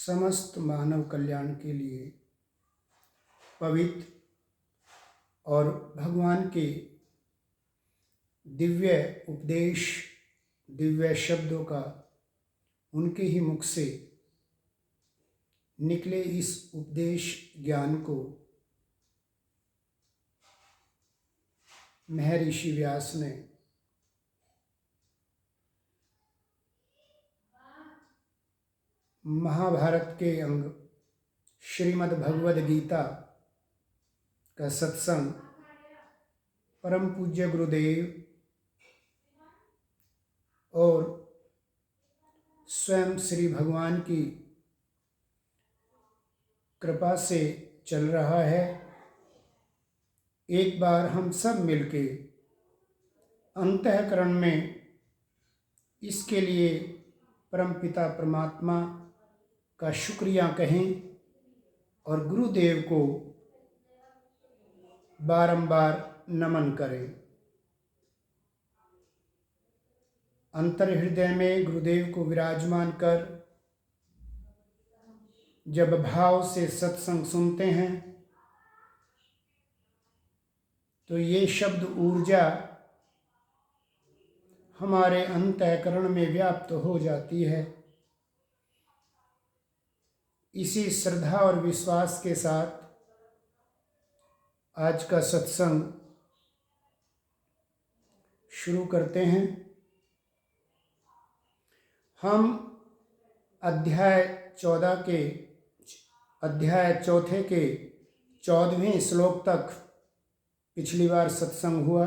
समस्त मानव कल्याण के लिए पवित्र और भगवान के दिव्य उपदेश, दिव्य शब्दों का उनके ही मुख से निकले इस उपदेश ज्ञान को महर्षि व्यास ने महाभारत के अंग श्रीमद् भगवद गीता का सत्संग परम पूज्य गुरुदेव और स्वयं श्री भगवान की कृपा से चल रहा है। एक बार हम सब मिलके अंतःकरण में इसके लिए परमपिता परमात्मा का शुक्रिया कहें और गुरुदेव को बारंबार नमन करें। अंतर हृदय में गुरुदेव को विराजमान कर जब भाव से सत्संग सुनते हैं तो ये शब्द ऊर्जा हमारे अंतःकरण में व्याप्त हो जाती है। इसी श्रद्धा और विश्वास के साथ आज का सत्संग शुरू करते हैं। हम अध्याय 4 के 14वें श्लोक तक पिछली बार सत्संग हुआ।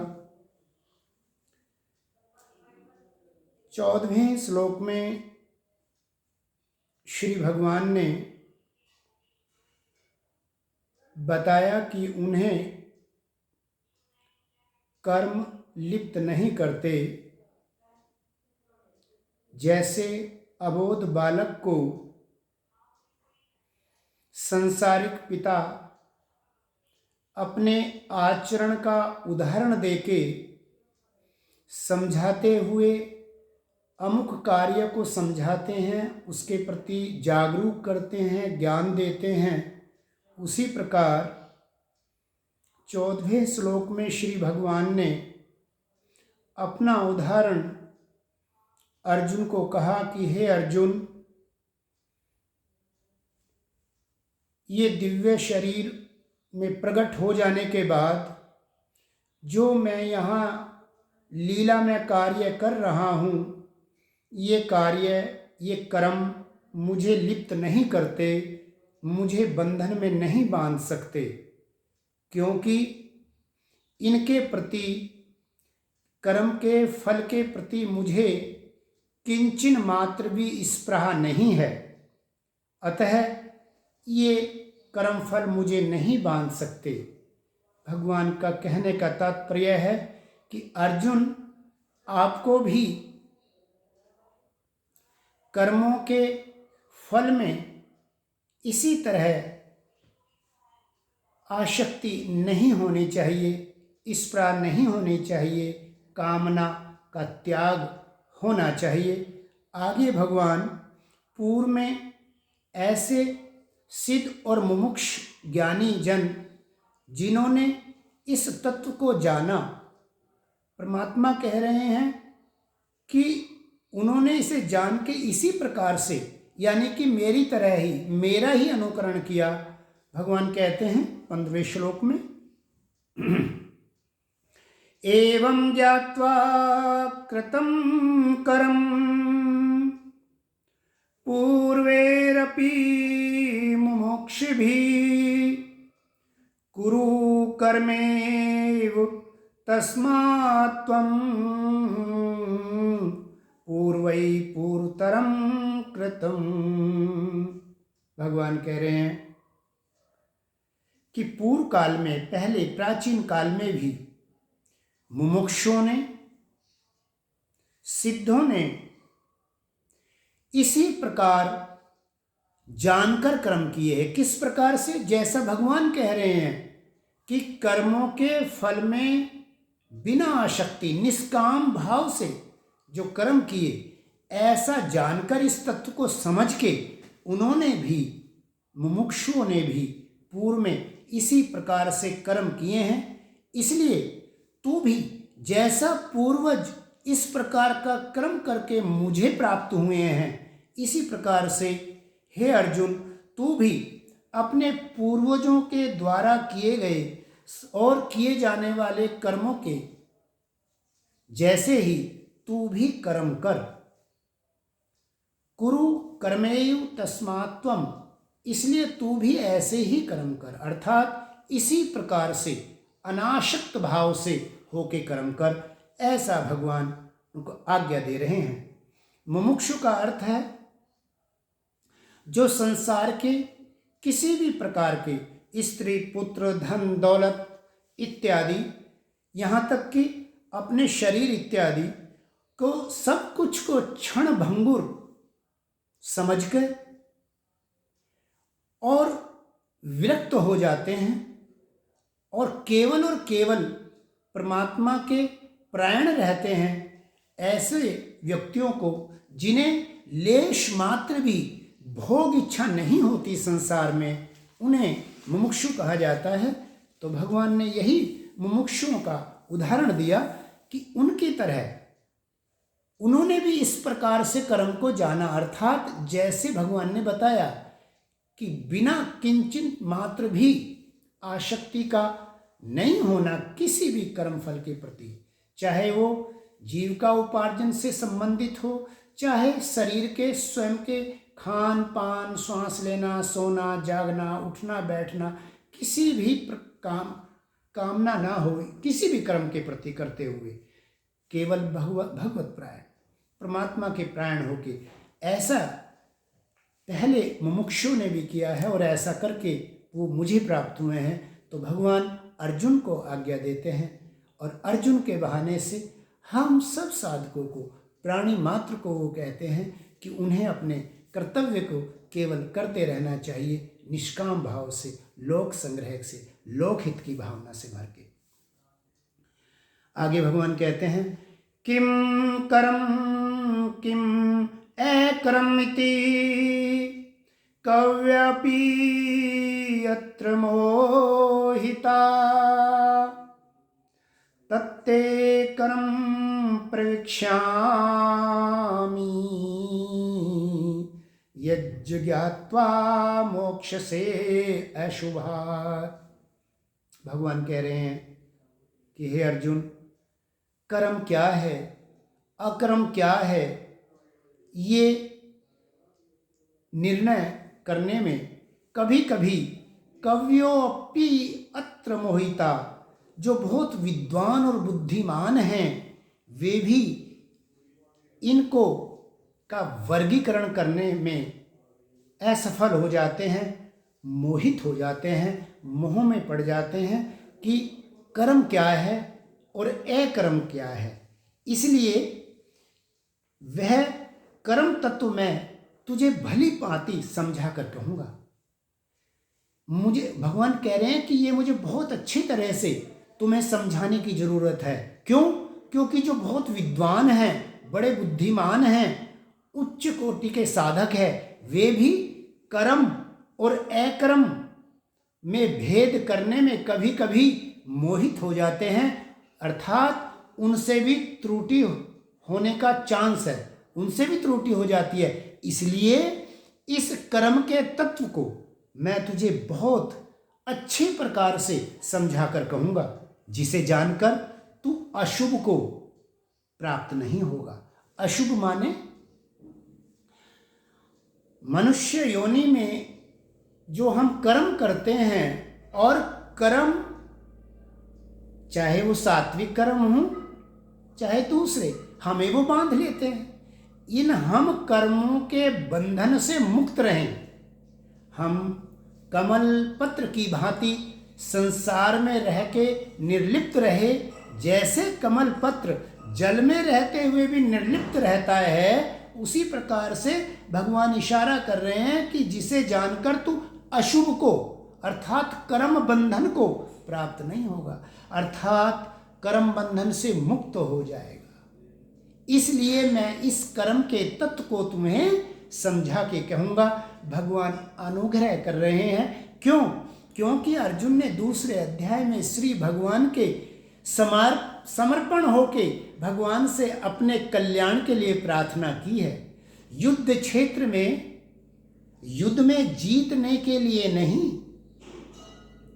14वें श्लोक में श्री भगवान ने बताया कि उन्हें कर्म लिप्त नहीं करते, जैसे अबोध बालक को संसारिक पिता अपने आचरण का उदाहरण देके समझाते हुए अमुक कार्य को समझाते हैं, उसके प्रति जागरूक करते हैं, ज्ञान देते हैं। उसी प्रकार 14वें श्लोक में श्री भगवान ने अपना उदाहरण अर्जुन को कहा कि हे अर्जुन, ये दिव्य शरीर में प्रकट हो जाने के बाद जो मैं यहाँ लीला में कार्य कर रहा हूँ, ये कार्य, ये कर्म मुझे लिप्त नहीं करते, मुझे बंधन में नहीं बांध सकते, क्योंकि इनके प्रति, कर्म के फल के प्रति मुझे किंचिन मात्र भी स्पृहा नहीं है। अतः ये कर्म फल मुझे नहीं बांध सकते। भगवान का कहने का तात्पर्य है कि अर्जुन, आपको भी कर्मों के फल में इसी तरह आसक्ति नहीं होनी चाहिए, स्पृहा नहीं होनी चाहिए, कामना का त्याग होना चाहिए। आगे भगवान पूर्व में ऐसे सिद्ध और मुमुक्ष ज्ञानी जन जिन्होंने इस तत्व को जाना, परमात्मा कह रहे हैं कि उन्होंने इसे जान के इसी प्रकार से, यानी कि मेरी तरह ही, मेरा ही अनुकरण किया। भगवान कहते हैं 15वें श्लोक में, एवं ज्ञात्वा कृतं कर्म पूर्वैरपि कर्मैरपि मुमुक्षुभिः कुरु कर्मैव तस्मात् त्वं पूर्वै पूर्वतरं कृतं। भगवान कह रहे हैं कि पूर्व काल में, पहले प्राचीन काल में भी मुमुक्षुओं ने, सिद्धों ने इसी प्रकार जानकर कर्म किए हैं। किस प्रकार से? जैसा भगवान कह रहे हैं कि कर्मों के फल में बिना आसक्ति, निष्काम भाव से जो कर्म किए, ऐसा जानकर, इस तत्व को समझ के उन्होंने भी, मुमुक्षुओं ने भी पूर्व में इसी प्रकार से कर्म किए हैं। इसलिए तू भी जैसा पूर्वज इस प्रकार का कर्म करके मुझे प्राप्त हुए हैं, इसी प्रकार से हे अर्जुन, तू भी अपने पूर्वजों के द्वारा किए गए और किए जाने वाले कर्मों के जैसे ही तू भी कर्म कर। कुरु कर्मैव तस्मात् त्वं, इसलिए तू भी ऐसे ही कर्म कर, अर्थात इसी प्रकार से अनासक्त भाव से होके कर्म कर, ऐसा भगवान उनको आज्ञा दे रहे हैं। मुमुक्षु का अर्थ है जो संसार के किसी भी प्रकार के स्त्री, पुत्र, धन, दौलत इत्यादि, यहाँ तक कि अपने शरीर इत्यादि को, सब कुछ को क्षण भंगुर समझकर और विरक्त हो जाते हैं और केवल परमात्मा के परायण रहते हैं। ऐसे व्यक्तियों को, जिन्हें लेश मात्र भी भोग इच्छा नहीं होती संसार में, उन्हें मुमुक्षु कहा जाता है। तो भगवान ने यही मुमुक्षुओं का उदाहरण दिया कि उनकी तरह उन्होंने भी इस प्रकार से कर्म को जाना, अर्थात जैसे भगवान ने बताया कि बिना किंचित मात्र भी आसक्ति का नहीं होना किसी भी कर्म फल के प्रति, चाहे वो जीविका उपार्जन से संबंधित हो, चाहे शरीर के स्वयं के खान पान, श्वास लेना, सोना, जागना, उठना बैठना, किसी भी कामना ना हो, किसी भी कर्म के प्रति करते हुए केवल भगवत प्राण, परमात्मा के प्राण होके, ऐसा पहले मुमुक्षु ने भी किया है और ऐसा करके वो मुझे प्राप्त हुए हैं। तो भगवान अर्जुन को आज्ञा देते हैं और अर्जुन के बहाने से हम सब साधकों को, प्राणी मात्र को वो कहते हैं कि उन्हें अपने कर्तव्य को केवल करते रहना चाहिए, निष्काम भाव से, लोक संग्रह से, लोकहित की भावना से भर के। आगे भगवान कहते हैं किम करम किम अकरम इति कव्यपि यत्र मोहिता तत्ते करम प्रविक्ष्यामि यज्ज्ञात्वा मोक्षसे अशुभात्। भगवान कह रहे हैं कि हे अर्जुन, कर्म क्या है, अकर्म क्या है, ये निर्णय करने में कभी कभी कव्योऽपि अत्र मोहिता, जो बहुत विद्वान और बुद्धिमान हैं, वे भी इनको का वर्गीकरण करने में असफल हो जाते हैं, मोहित हो जाते हैं, मोह में पड़ जाते हैं कि कर्म क्या है और अकर्म क्या है। इसलिए वह कर्म तत्व मैं तुझे भली भांति समझा कर कहूँगा। मुझे भगवान कह रहे हैं कि ये मुझे बहुत अच्छी तरह से तुम्हें समझाने की ज़रूरत है। क्यों? क्योंकि जो बहुत विद्वान हैं, बड़े बुद्धिमान हैं, उच्च कोटि के साधक हैं, वे भी कर्म और अकर्म में भेद करने में कभी कभी मोहित हो जाते हैं, अर्थात उनसे भी त्रुटि होने का चांस है, उनसे भी त्रुटि हो जाती है। इसलिए इस कर्म के तत्व को मैं तुझे बहुत अच्छे प्रकार से समझा कर कहूँगा, जिसे जानकर तू अशुभ को प्राप्त नहीं होगा। अशुभ माने मनुष्य योनि में जो हम कर्म करते हैं, और कर्म चाहे वो सात्विक कर्म हो चाहे दूसरे, हमें वो बांध लेते हैं। इन हम कर्मों के बंधन से मुक्त रहें। हम कमल पत्र की भांति संसार में रह के निर्लिप्त रहे। जैसे कमल पत्र जल में रहते हुए भी निर्लिप्त रहता है, उसी प्रकार से भगवान इशारा कर रहे हैं कि जिसे जानकर तू अशुभ को अर्थात कर्म बंधन को प्राप्त नहीं होगा, अर्थात कर्म बंधन से मुक्त हो जाएगा। इसलिए मैं इस कर्म के तत्व को तुम्हें समझा के कहूँगा। भगवान अनुग्रह कर रहे हैं। क्यों? क्योंकि अर्जुन ने दूसरे अध्याय में श्री भगवान के समर्पण होके भगवान से अपने कल्याण के लिए प्रार्थना की है। युद्ध क्षेत्र में युद्ध में जीतने के लिए नहीं।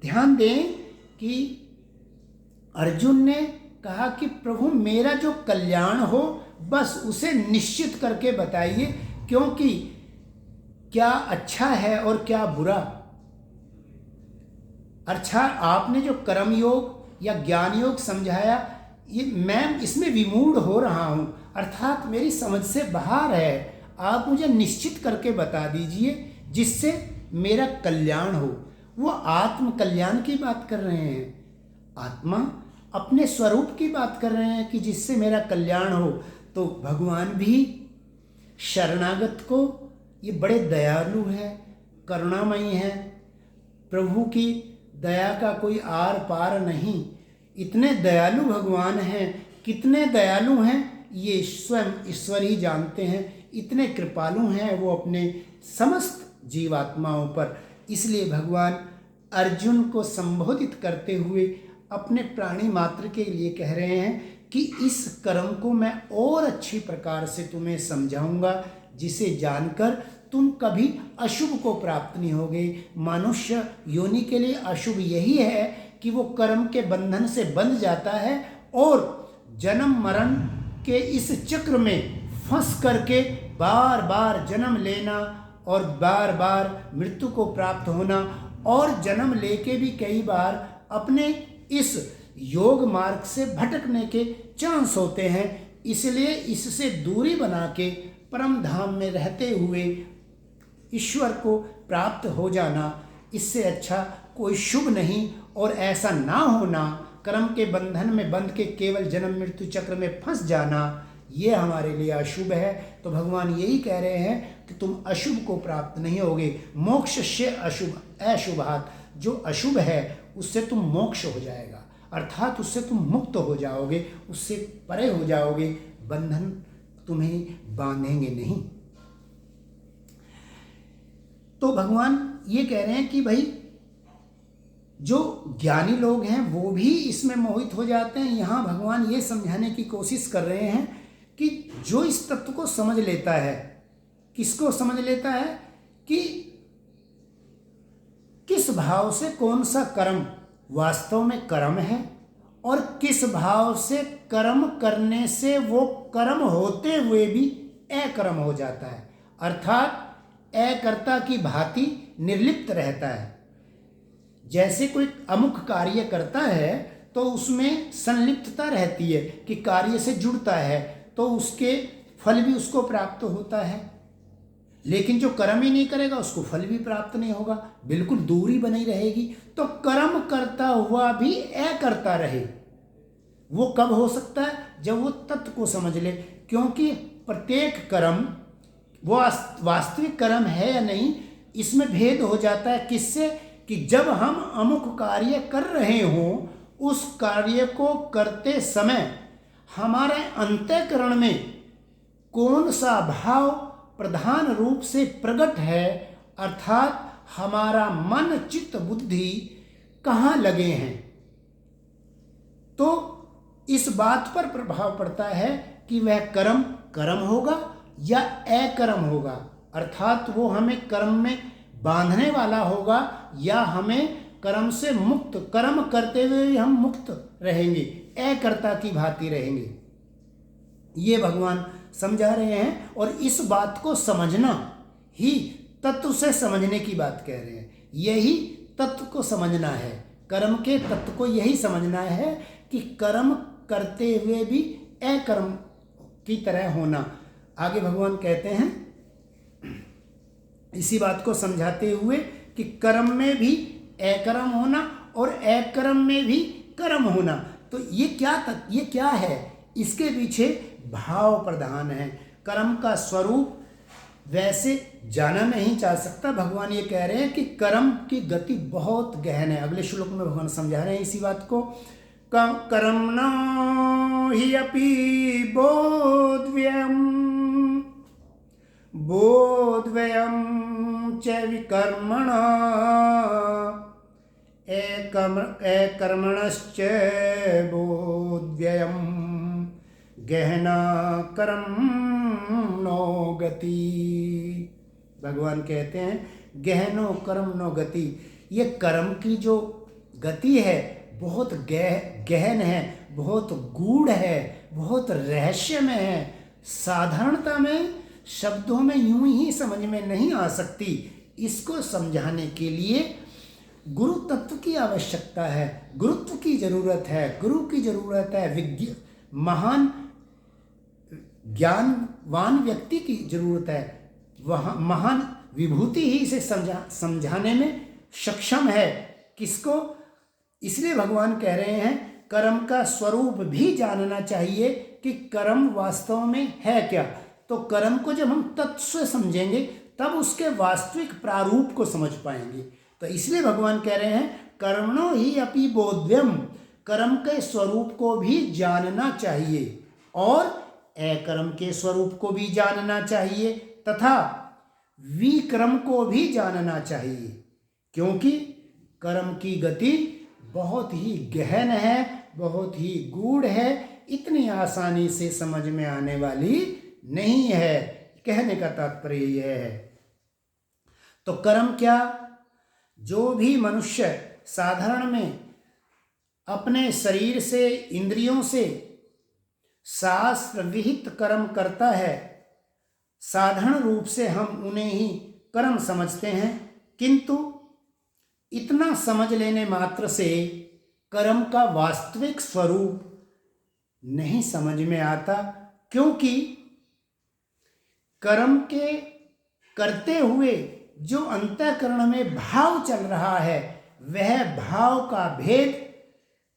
ध्यान दें कि अर्जुन ने कहा कि प्रभु मेरा जो कल्याण हो बस उसे निश्चित करके बताइए, क्योंकि क्या अच्छा है और क्या बुरा। अच्छा, आपने जो कर्म योग या ज्ञान योग समझाया, ये मैं इसमें विमूढ़ हो रहा हूँ, अर्थात मेरी समझ से बाहर है। आप मुझे निश्चित करके बता दीजिए जिससे मेरा कल्याण हो। वो आत्म कल्याण की बात कर रहे हैं, आत्मा अपने स्वरूप की बात कर रहे हैं कि जिससे मेरा कल्याण हो। तो भगवान भी शरणागत को, ये बड़े दयालु है, करुणामयी है। प्रभु की दया का कोई आर पार नहीं। इतने दयालु भगवान हैं, कितने दयालु हैं ये स्वयं ईश्वर ही जानते हैं। इतने कृपालु हैं वो अपने समस्त जीवात्माओं पर। इसलिए भगवान अर्जुन को संबोधित करते हुए अपने प्राणी मात्र के लिए कह रहे हैं कि इस कर्म को मैं और अच्छी प्रकार से तुम्हें समझाऊंगा, जिसे जानकर तुम कभी अशुभ को प्राप्त नहीं होगे। मनुष्य योनि के लिए अशुभ यही है कि वो कर्म के बंधन से बंध जाता है और जन्म मरण के इस चक्र में फंस करके बार बार जन्म लेना और बार बार मृत्यु को प्राप्त होना, और जन्म लेके भी कई बार अपने इस योग मार्ग से भटकने के चांस होते हैं। इसलिए इससे दूरी बना के परम धाम में रहते हुए ईश्वर को प्राप्त हो जाना, इससे अच्छा कोई शुभ नहीं। और ऐसा ना होना, कर्म के बंधन में बंध के केवल जन्म मृत्यु चक्र में फंस जाना, ये हमारे लिए अशुभ है। तो भगवान यही कह रहे हैं कि तुम अशुभ को प्राप्त नहीं होगे। मोक्ष से अशुभ अशुभात, जो अशुभ है उससे तुम मोक्ष हो जाएगा, अर्थात उससे तुम मुक्त हो जाओगे, उससे परे हो जाओगे। बंधन तुम्हें बांधेंगे नहीं। तो भगवान ये कह रहे हैं कि भाई जो ज्ञानी लोग हैं वो भी इसमें मोहित हो जाते हैं। यहाँ भगवान ये समझाने की कोशिश कर रहे हैं कि जो इस तत्व को समझ लेता है, किसको समझ लेता है कि किस भाव से कौन सा कर्म वास्तव में कर्म है और किस भाव से कर्म करने से वो कर्म होते हुए भी अकर्म हो जाता है, अर्थात अकर्ता की भांति निर्लिप्त रहता है। जैसे कोई अमुक कार्य करता है तो उसमें संलिप्तता रहती है कि कार्य से जुड़ता है, तो उसके फल भी उसको प्राप्त होता है। लेकिन जो कर्म ही नहीं करेगा उसको फल भी प्राप्त नहीं होगा, बिल्कुल दूरी बनी रहेगी। तो कर्म करता हुआ भी अकर्ता रहे, वो कब हो सकता है? जब वो तत्व को समझ ले। क्योंकि प्रत्येक कर्म वो वास्तविक कर्म है या नहीं, इसमें भेद हो जाता है। किससे? कि जब हम अमुक कार्य कर रहे हों, उस कार्य को करते समय हमारे अंतःकरण में कौन सा भाव प्रधान रूप से प्रकट है, अर्थात हमारा मन चित्त बुद्धि कहाँ लगे हैं, तो इस बात पर प्रभाव पड़ता है कि वह कर्म कर्म होगा या अकर्म होगा, अर्थात वो हमें कर्म में बांधने वाला होगा या हमें कर्म से मुक्त, कर्म करते हुए हम मुक्त रहेंगे, अकर्ता की भांति रहेंगे। ये भगवान समझा रहे हैं। और इस बात को समझना ही तत्व से समझने की बात कह रहे हैं। यही तत्व को समझना है, कर्म के तत्व को यही समझना है कि कर्म करते हुए भी अकर्म की तरह होना। आगे भगवान कहते हैं इसी बात को समझाते हुए कि कर्म में भी अकर्म होना और अकर्म में भी कर्म होना। तो ये क्या है? इसके पीछे भाव प्रधान है। कर्म का स्वरूप वैसे जाना नहीं जा सकता। भगवान ये कह रहे हैं कि कर्म की गति बहुत गहन है। अगले श्लोक में भगवान समझा रहे हैं इसी बात को। कर्मणो हि अपि बोधव्यं च विकर्मणा एकर्मणश्च बोधव्यं गहना कर्मणो गति। भगवान कहते हैं गहनो कर्मणो गति। ये कर्म की जो गति है बहुत गहन है, बहुत गूढ़ है, बहुत रहस्यमय है। साधारणता में शब्दों में यूं ही समझ में नहीं आ सकती। इसको समझाने के लिए गुरु तत्व की आवश्यकता है, गुरुत्व की जरूरत है, गुरु की जरूरत है, महान ज्ञानवान व्यक्ति की जरूरत है। वह महान विभूति ही इसे समझाने में सक्षम है। किसको? इसलिए भगवान कह रहे हैं कर्म का स्वरूप भी जानना चाहिए कि कर्म वास्तव में है क्या। तो कर्म को जब हम तत्व से समझेंगे तब उसके वास्तविक प्रारूप को समझ पाएंगे। तो इसलिए भगवान कह रहे हैं कर्मणो हि अपि बोधव्यम, कर्म के स्वरूप को भी जानना चाहिए और अकर्म के स्वरूप को भी जानना चाहिए तथा विकर्म को भी जानना चाहिए, क्योंकि कर्म की गति बहुत ही गहन है, बहुत ही गूढ़ है, इतनी आसानी से समझ में आने वाली नहीं है। कहने का तात्पर्य यह है। तो कर्म क्या? जो भी मनुष्य साधारण में अपने शरीर से, इंद्रियों से शास्त्र विहित कर्म करता है, साधारण रूप से हम उन्हें ही कर्म समझते हैं, किंतु इतना समझ लेने मात्र से कर्म का वास्तविक स्वरूप नहीं समझ में आता, क्योंकि कर्म के करते हुए जो अंतःकरण में भाव चल रहा है वह भाव का भेद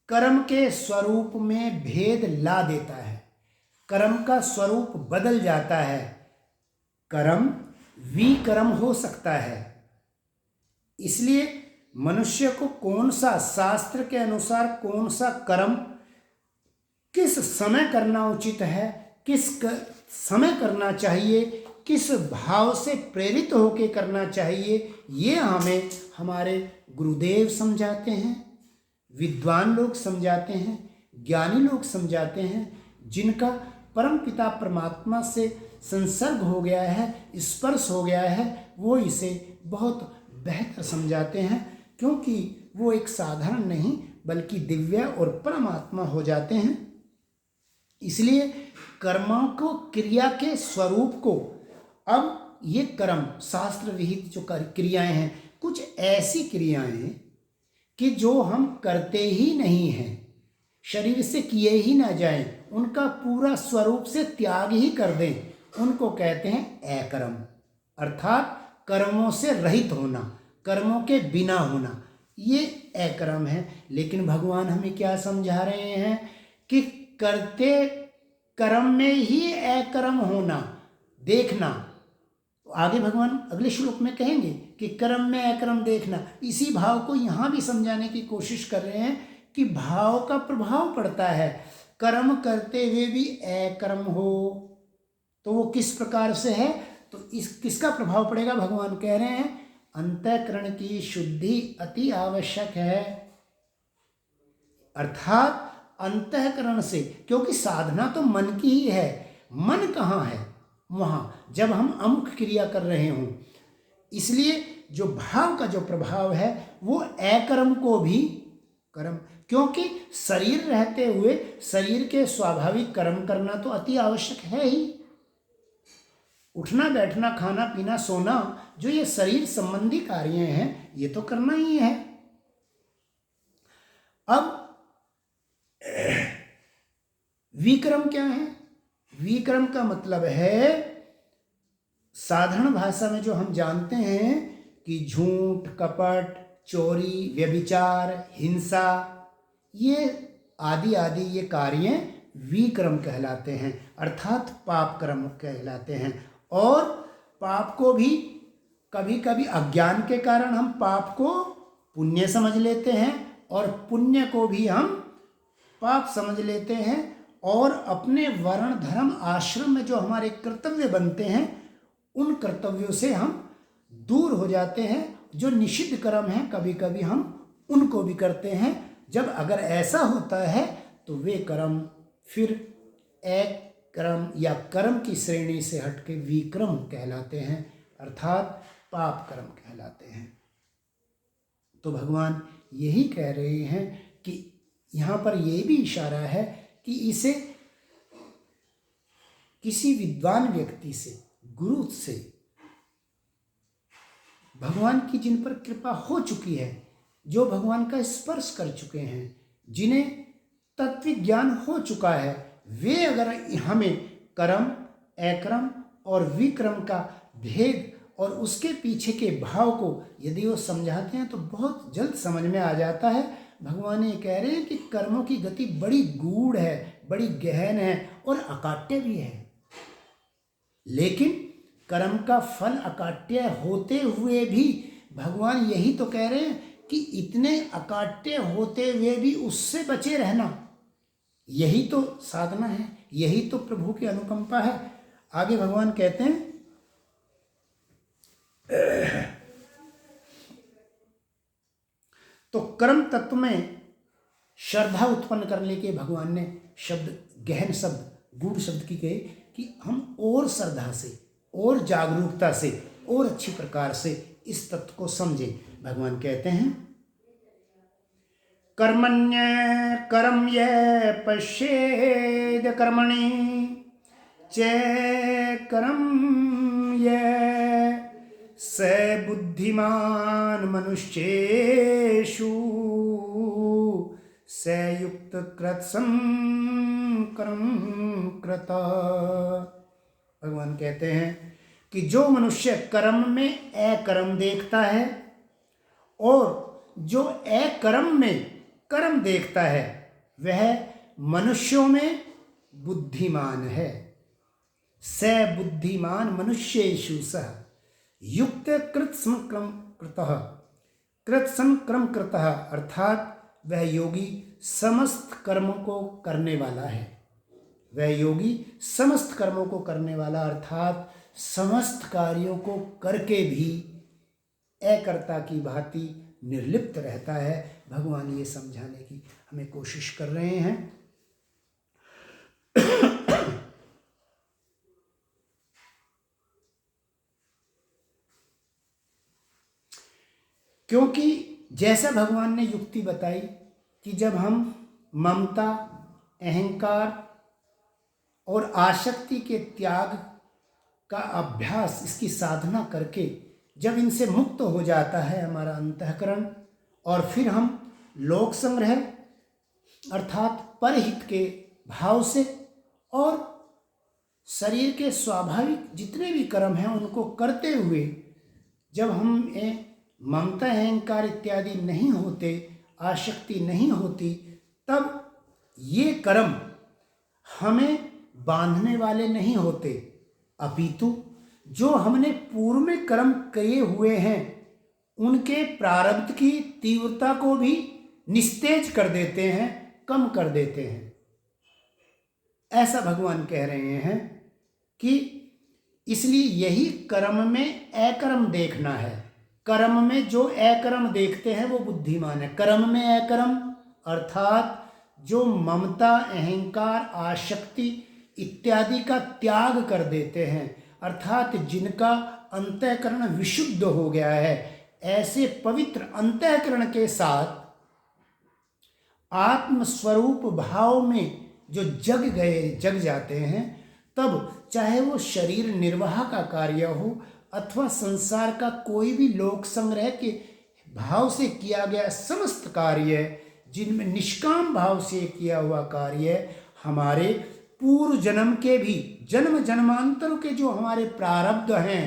कर्म के स्वरूप में भेद ला देता है। कर्म का स्वरूप बदल जाता है। कर्म विकर्म हो सकता है। इसलिए मनुष्य को कौन सा, शास्त्र के अनुसार कौन सा कर्म किस समय करना उचित है, किस समय करना चाहिए, किस भाव से प्रेरित होकर करना चाहिए, ये हमें हमारे गुरुदेव समझाते हैं, विद्वान लोग समझाते हैं, ज्ञानी लोग समझाते हैं। जिनका परम पिता परमात्मा से संसर्ग हो गया है, स्पर्श हो गया है, वो इसे बहुत बेहतर समझाते हैं, क्योंकि वो एक साधारण नहीं बल्कि दिव्य और परमात्मा हो जाते हैं। इसलिए कर्मों को, क्रिया के स्वरूप को, अब ये कर्म शास्त्र विहित जो क्रियाएं हैं, कुछ ऐसी क्रियाएं कि जो हम करते ही नहीं हैं, शरीर से किए ही ना जाएं, उनका पूरा स्वरूप से त्याग ही कर दें, उनको कहते हैं अकर्म, अर्थात कर्मों से रहित होना, कर्मों के बिना होना, ये अकर्म है। लेकिन भगवान हमें क्या समझा रहे हैं कि करते कर्म में ही अकर्म होना देखना। आगे भगवान अगले श्लोक में कहेंगे कि कर्म में अकर्म देखना। इसी भाव को यहाँ भी समझाने की कोशिश कर रहे हैं कि भाव का प्रभाव पड़ता है। कर्म करते हुए भी अकर्म हो तो वो किस प्रकार से है, तो इस किसका प्रभाव पड़ेगा? भगवान कह रहे हैं अंतःकरण की शुद्धि अति आवश्यक है, अर्थात अंतःकरण से, क्योंकि साधना तो मन की ही है। मन कहाँ है? वहाँ जब हम अमुक क्रिया कर रहे हों। इसलिए जो भाव का जो प्रभाव है वो अकर्म को भी कर्म, क्योंकि शरीर रहते हुए शरीर के स्वाभाविक कर्म करना तो अति आवश्यक है ही। उठना बैठना खाना पीना सोना, जो ये शरीर संबंधी कार्य हैं, ये तो करना ही है। अब विक्रम क्या है? विक्रम का मतलब है, साधारण भाषा में जो हम जानते हैं कि झूठ, कपट, चोरी, व्यभिचार, हिंसा, ये आदि आदि ये कार्य विक्रम कहलाते हैं, अर्थात पाप कर्म कहलाते हैं। और पाप को भी कभी कभी अज्ञान के कारण हम पाप को पुण्य समझ लेते हैं, और पुण्य को भी हम पाप समझ लेते हैं, और अपने वर्ण धर्म आश्रम में जो हमारे कर्तव्य बनते हैं, उन कर्तव्यों से हम दूर हो जाते हैं। जो निषिद्ध कर्म हैं, कभी कभी हम उनको भी करते हैं। जब अगर ऐसा होता है तो वे कर्म फिर एक कर्म या कर्म की श्रेणी से हटके विक्रम कहलाते हैं, अर्थात पाप कर्म कहलाते हैं। तो भगवान यही कह रहे हैं कि यहाँ पर यह भी इशारा है कि इसे किसी विद्वान व्यक्ति से, गुरु से, भगवान की जिन पर कृपा हो चुकी है, जो भगवान का स्पर्श कर चुके हैं, जिन्हें तत्व ज्ञान हो चुका है, वे अगर हमें कर्म, अकर्म और विक्रम का भेद और उसके पीछे के भाव को यदि वो समझाते हैं तो बहुत जल्द समझ में आ जाता है। भगवान ये कह रहे हैं कि कर्मों की गति बड़ी गूढ़ है, बड़ी गहन है और अकाट्य भी है। लेकिन कर्म का फल अकाट्य होते हुए भी भगवान यही तो कह रहे हैं कि इतने अकाट्य होते हुए भी उससे बचे रहना, यही तो साधना है, यही तो प्रभु की अनुकंपा है। आगे भगवान कहते हैं, तो कर्म तत्व में श्रद्धा उत्पन्न करने के भगवान ने शब्द, गहन शब्द, गूढ़ शब्द की कहे कि हम और श्रद्धा से और जागरूकता से और अच्छी प्रकार से इस तत्व को समझें। भगवान कहते हैं, कर्मण्य कर्म ये पश्येद कर्मणि च कर्म ये स बुद्धिमान मनुष्येषु स युक्त कृत्सं कर्म कृत। भगवान कहते हैं कि जो मनुष्य कर्म में अकर्म देखता है और जो अकर्म में कर्म देखता है, वह मनुष्यों में बुद्धिमान है। स बुद्धिमान मनुष्येषु सह युक्त कृत्सं कर्म कृतः। कृत्सं कर्म कृतः अर्थात वह योगी समस्त कर्मों को करने वाला है। वह योगी समस्त कर्मों को करने वाला अर्थात समस्त कार्यों को करके भी अकर्ता की भांति निर्लिप्त रहता है। भगवान ये समझाने की हमें कोशिश कर रहे हैं। क्योंकि जैसा भगवान ने युक्ति बताई कि जब हम ममता, अहंकार और आसक्ति के त्याग का अभ्यास, इसकी साधना करके जब इनसे मुक्त हो जाता है हमारा अंतःकरण, और फिर हम लोक संग्रह अर्थात परहित के भाव से और शरीर के स्वाभाविक जितने भी कर्म हैं उनको करते हुए जब हम ममता, अहंकार इत्यादि नहीं होते, आसक्ति नहीं होती, तब ये कर्म हमें बांधने वाले नहीं होते, अपितु जो हमने पूर्व में कर्म किए हुए हैं उनके प्रारब्ध की तीव्रता को भी निस्तेज कर देते हैं, कम कर देते हैं। ऐसा भगवान कह रहे हैं कि इसलिए यही कर्म में अकर्म देखना है। कर्म में जो अकर्म देखते हैं वो बुद्धिमान है। कर्म में अकर्म अर्थात जो ममता, अहंकार, आसक्ति इत्यादि का त्याग कर देते हैं, अर्थात जिनका अंतःकरण विशुद्ध हो गया है, ऐसे पवित्र अंतःकरण के साथ आत्मस्वरूप भाव में जो जग जाते हैं, तब चाहे वो शरीर निर्वाह का कार्य हो अथवा संसार का कोई भी लोक संग्रह के भाव से किया गया समस्त कार्य, जिनमें निष्काम भाव से किया हुआ कार्य हमारे पूर्व जन्म के भी जन्म जन्मांतरों के जो हमारे प्रारब्ध हैं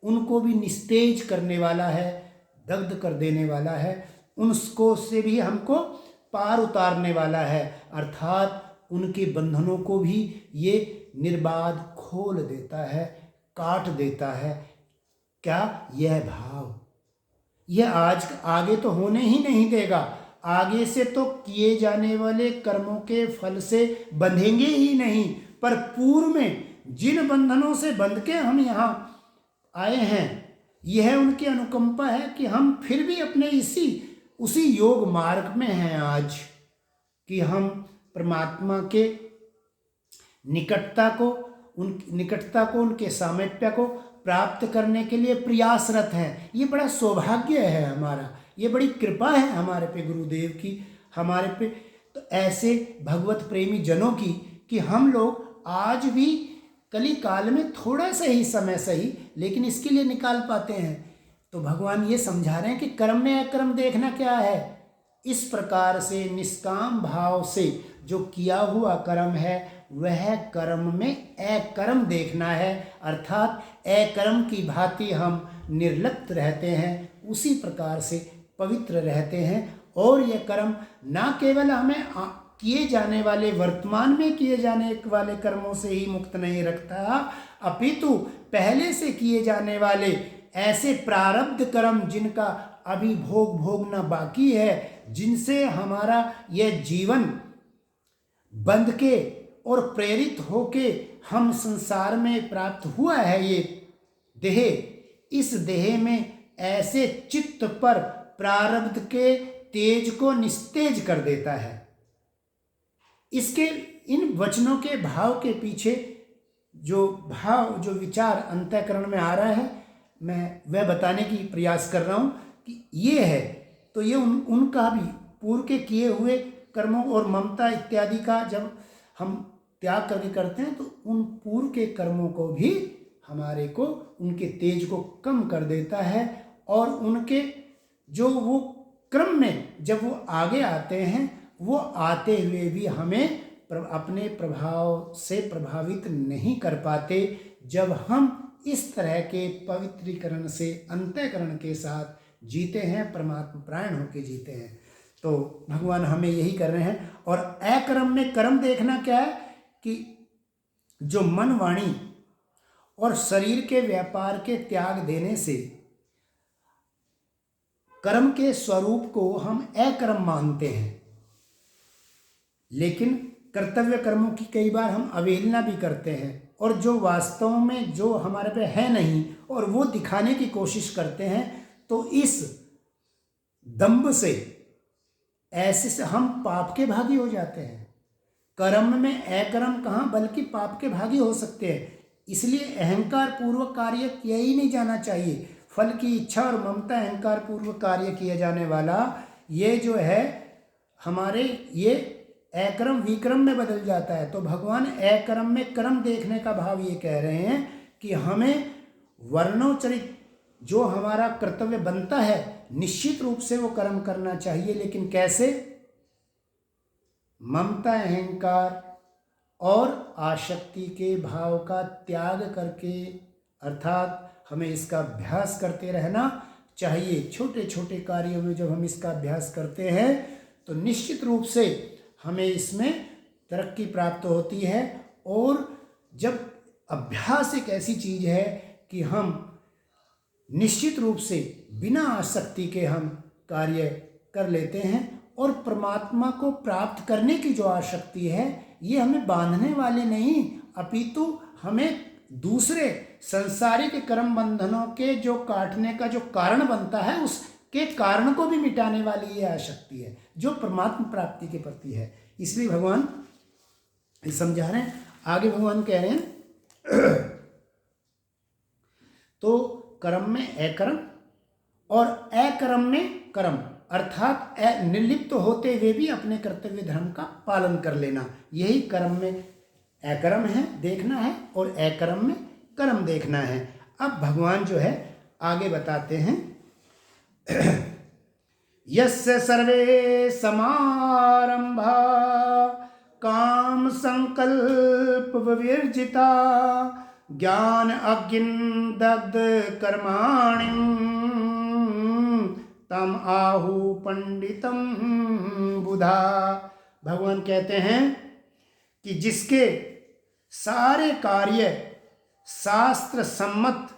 उनको भी निस्तेज करने वाला है, दग्ध कर देने वाला है, उनको से भी हमको पार उतारने वाला है, अर्थात उनके बंधनों को भी ये निर्बाध खोल देता है, काट देता है। क्या? यह भाव, यह आज आगे तो होने ही नहीं देगा। आगे से तो किए जाने वाले कर्मों के फल से बंधेंगे ही नहीं, पर पूर्व में जिन बंधनों से बंध के हम यहाँ आए हैं, यह उनकी अनुकंपा है कि हम फिर भी अपने उसी योग मार्ग में हैं आज, कि हम परमात्मा के निकटता को उनके सामीप्य को प्राप्त करने के लिए प्रयासरत हैं। ये बड़ा सौभाग्य है हमारा, ये बड़ी कृपा है हमारे पे गुरुदेव की, हमारे पे तो ऐसे भगवत प्रेमी जनों की, कि हम लोग आज भी कली काल में थोड़ा सा ही समय सही लेकिन इसके लिए निकाल पाते हैं। तो भगवान ये समझा रहे हैं कि कर्म में अकर्म देखना क्या है। इस प्रकार से निष्काम भाव से जो किया हुआ कर्म है वह कर्म में अकर्म देखना है, अर्थात अकर्म की भांति हम निर्लिप्त रहते हैं, उसी प्रकार से पवित्र रहते हैं। और यह कर्म ना केवल हमें किए जाने वाले वर्तमान में किए जाने वाले कर्मों से ही मुक्त नहीं रखता, अपितु पहले से किए जाने वाले ऐसे प्रारब्ध कर्म जिनका अभी भोगना बाकी है, जिनसे हमारा यह जीवन बंध के और प्रेरित होके हम संसार में प्राप्त हुआ है ये देह, इस देह में ऐसे चित्त पर प्रारब्ध के तेज को निस्तेज कर देता है। इसके इन वचनों के भाव के पीछे जो विचार अंतःकरण में आ रहा है, मैं वह बताने की प्रयास कर रहा हूँ कि ये है। तो ये उनका भी पूर्व के किए हुए कर्मों और ममता इत्यादि का जब हम त्याग करके करते हैं तो उन पूर्व के कर्मों को भी हमारे को उनके तेज को कम कर देता है, और उनके जो वो क्रम में जब वो आगे आते हैं वो आते हुए भी हमें अपने प्रभाव से प्रभावित नहीं कर पाते, जब हम इस तरह के पवित्रीकरण से अंतःकरण के साथ जीते हैं, परमात्मा प्राण होके जीते हैं। तो भगवान हमें यही कर रहे हैं। और अकर्म में कर्म देखना क्या है कि जो मन, वाणी और शरीर के व्यापार के त्याग देने से कर्म के स्वरूप को हम अकर्म मानते हैं, लेकिन कर्तव्य कर्मों की कई बार हम अवहेलना भी करते हैं, और जो वास्तव में जो हमारे पे है नहीं और वो दिखाने की कोशिश करते हैं, तो इस दंभ से ऐसे से हम पाप के भागी हो जाते हैं। कर्म में अकर्म कहाँ बल्कि पाप के भागी हो सकते हैं। इसलिए अहंकार पूर्वक कार्य किया ही नहीं जाना चाहिए। फल की इच्छा और ममता अहंकार पूर्वक कार्य किया जाने वाला ये जो है हमारे ये अकर्म विक्रम में बदल जाता है। तो भगवान अकर्म में कर्म देखने का भाव ये कह रहे हैं कि हमें वर्णोच्चरित जो हमारा कर्तव्य बनता है निश्चित रूप से वो कर्म करना चाहिए, लेकिन कैसे? ममता, अहंकार और आसक्ति के भाव का त्याग करके, अर्थात हमें इसका अभ्यास करते रहना चाहिए। छोटे छोटे कार्यों में जब हम इसका अभ्यास करते हैं तो निश्चित रूप से हमें इसमें तरक्की प्राप्त होती है। और जब अभ्यास एक ऐसी चीज़ है कि हम निश्चित रूप से बिना आसक्ति के हम कार्य कर लेते हैं, और परमात्मा को प्राप्त करने की जो आसक्ति है ये हमें बांधने वाले नहीं, अपितु हमें दूसरे संसारिक कर्म बंधनों के जो काटने का जो कारण बनता है उसके कारण को भी मिटाने वाली ये आसक्ति है जो परमात्मा प्राप्ति के प्रति है। इसलिए भगवान समझा रहे हैं। आगे भगवान कह रहे हैं तो कर्म में अकर्म और अकर्म में कर्म, अर्थात निर्लिप्त होते हुए भी अपने कर्तव्य धर्म का पालन कर लेना, यही कर्म में अकर्म है देखना है और अकर्म में कर्म देखना है। अब भगवान जो है आगे बताते हैं, यस्य सर्वे समारंभा काम संकल्प विवर्जिता ज्ञान अज्ञान दग्ध कर्माणि तम आहु पंडितम बुधा। भगवान कहते हैं कि जिसके सारे कार्य शास्त्र सम्मत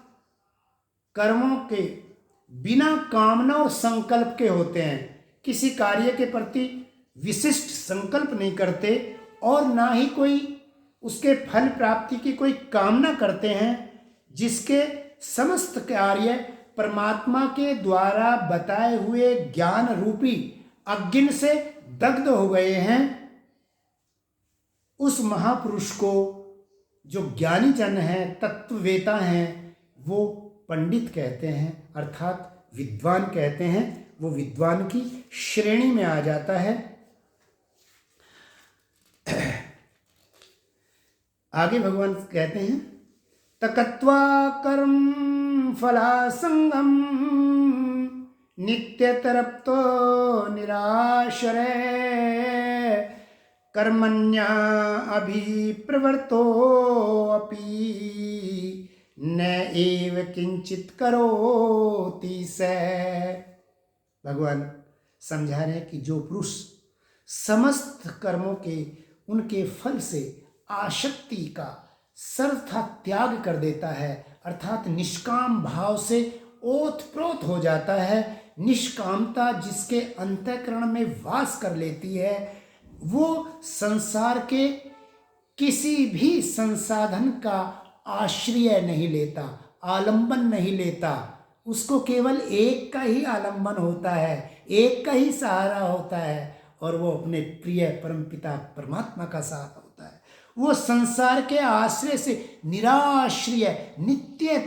कर्मों के बिना कामना और संकल्प के होते हैं, किसी कार्य के प्रति विशिष्ट संकल्प नहीं करते और ना ही कोई उसके फल प्राप्ति की कोई कामना करते हैं, जिसके समस्त कार्य परमात्मा के द्वारा बताए हुए ज्ञान रूपी अग्नि से दग्ध हो गए हैं, उस महापुरुष को जो ज्ञानी जन हैं, तत्ववेता हैं, वो पंडित कहते हैं, अर्थात विद्वान कहते हैं। वो विद्वान की श्रेणी में आ जाता है। आगे भगवान कहते हैं, तकत्वा कर्म फलासंगम नित्यतरप्तो निराश्रय कर्मण्या अभिप्रवृत्तो अपि न एव किंचित करोति स। भगवान समझा रहे हैं कि जो पुरुष समस्त कर्मों के उनके फल से आसक्ति का सर्वथा त्याग कर देता है, अर्थात निष्काम भाव से ओतप्रोत हो जाता है, निष्कामता जिसके अंतःकरण में वास कर लेती है, वो संसार के किसी भी संसाधन का आश्रय नहीं लेता, आलंबन नहीं लेता। उसको केवल एक का ही आलंबन होता है, एक का ही सहारा होता है, और वो अपने प्रिय परमपिता परमात्मा का सहारा होता है। वो संसार के आश्रय से निराश्रय नित्य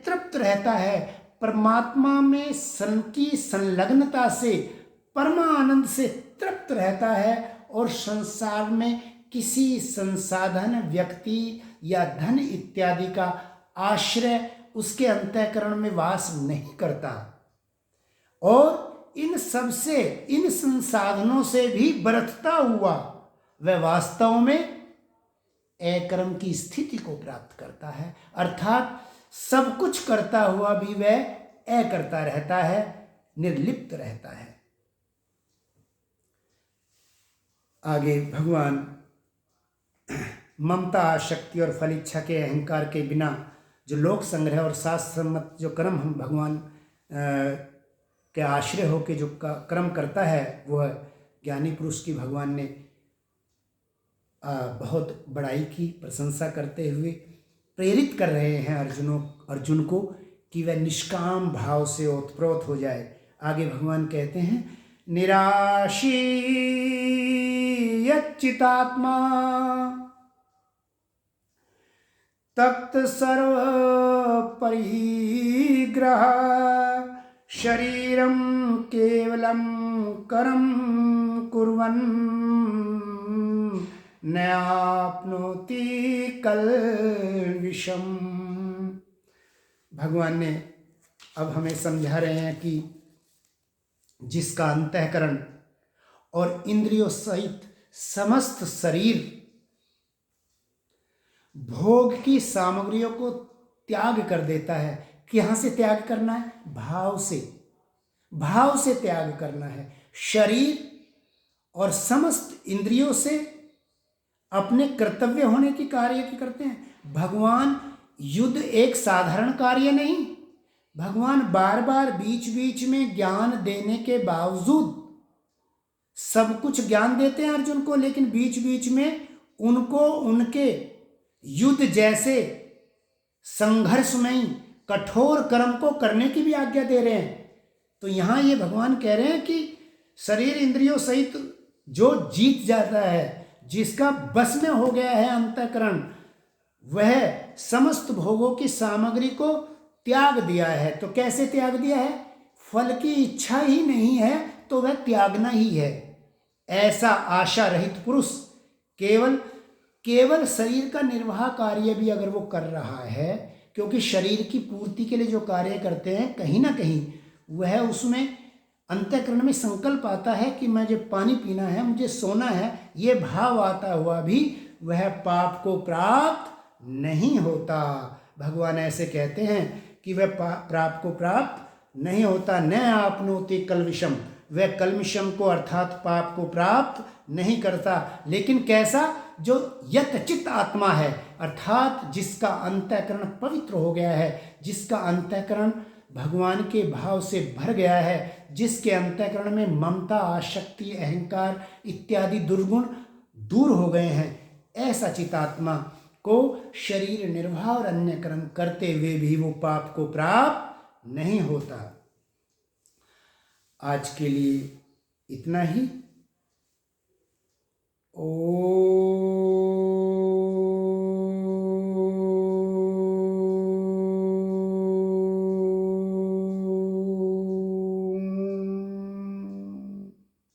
तृप्त रहता है। परमात्मा में की संलग्नता से परमानंद से तृप्त रहता है और संसार में किसी संसाधन, व्यक्ति या धन इत्यादि का आश्रय उसके अंतःकरण में वास नहीं करता, और इन सबसे, इन संसाधनों से भी बरतता हुआ वह वास्तव में अकर्म की स्थिति को प्राप्त करता है, अर्थात सब कुछ करता हुआ भी वह अकर्ता रहता है, निर्लिप्त रहता है। आगे भगवान ममता, आसक्ति और फल इच्छा के अहंकार के बिना जो लोक संग्रह और शास्त्र सम्मत जो कर्म हम भगवान के आश्रय होकर जो कर्म करता है, वह ज्ञानी पुरुष की भगवान ने बहुत बड़ाई की, प्रशंसा करते हुए प्रेरित कर रहे हैं अर्जुन को कि वह निष्काम भाव से ओतप्रोत हो जाए। आगे भगवान कहते हैं, निराशी यच्चितात्मा तक्त सर्व परिग्रह शरीरम केवलम कर्म कुर्वन् न आपनोति कल्विषम। भगवान ने अब हमें समझा रहे हैं कि जिसका अंतःकरण और इंद्रियों सहित समस्त शरीर भोग की सामग्रियों को त्याग कर देता है। कि यहाँ से त्याग करना है, भाव से त्याग करना है। शरीर और समस्त इंद्रियों से अपने कर्तव्य होने की कार्य की करते हैं। भगवान युद्ध एक साधारण कार्य नहीं, भगवान बार बार बीच बीच में ज्ञान देने के बावजूद, सब कुछ ज्ञान देते हैं अर्जुन को, लेकिन बीच बीच में उनको उनके युद्ध जैसे संघर्षमयी कठोर कर्म को करने की भी आज्ञा दे रहे हैं। तो यहाँ ये भगवान कह रहे हैं कि शरीर इंद्रियों सहित जो जीत जाता है, जिसका बस में हो गया है अंतःकरण, वह समस्त भोगों की सामग्री को त्याग दिया है। तो कैसे त्याग दिया है? फल की इच्छा ही नहीं है तो वह त्यागना ही है। ऐसा आशा रहित पुरुष केवल केवल शरीर का निर्वाह कार्य भी अगर वो कर रहा है, क्योंकि शरीर की पूर्ति के लिए जो कार्य करते हैं कहीं ना कहीं वह उसमें अंतःकरण में संकल्प आता है कि मुझे पानी पीना है, मुझे सोना है, ये भाव आता हुआ भी वह पाप को प्राप्त नहीं होता। भगवान ऐसे कहते हैं कि वह पाप को प्राप्त नहीं होता। न आपनोति कलविषम, वह कलमिशम को अर्थात पाप को प्राप्त नहीं करता। लेकिन कैसा? जो यतचित आत्मा है, अर्थात जिसका अंतःकरण पवित्र हो गया है, जिसका अंतःकरण भगवान के भाव से भर गया है, जिसके अंतःकरण में ममता, आसक्ति, अहंकार इत्यादि दुर्गुण दूर हो गए हैं, ऐसा चितात्मा को शरीर निर्वाह और अन्य कर्म करते हुए भी वो पाप को प्राप्त नहीं होता। आज के लिए इतना ही। ओ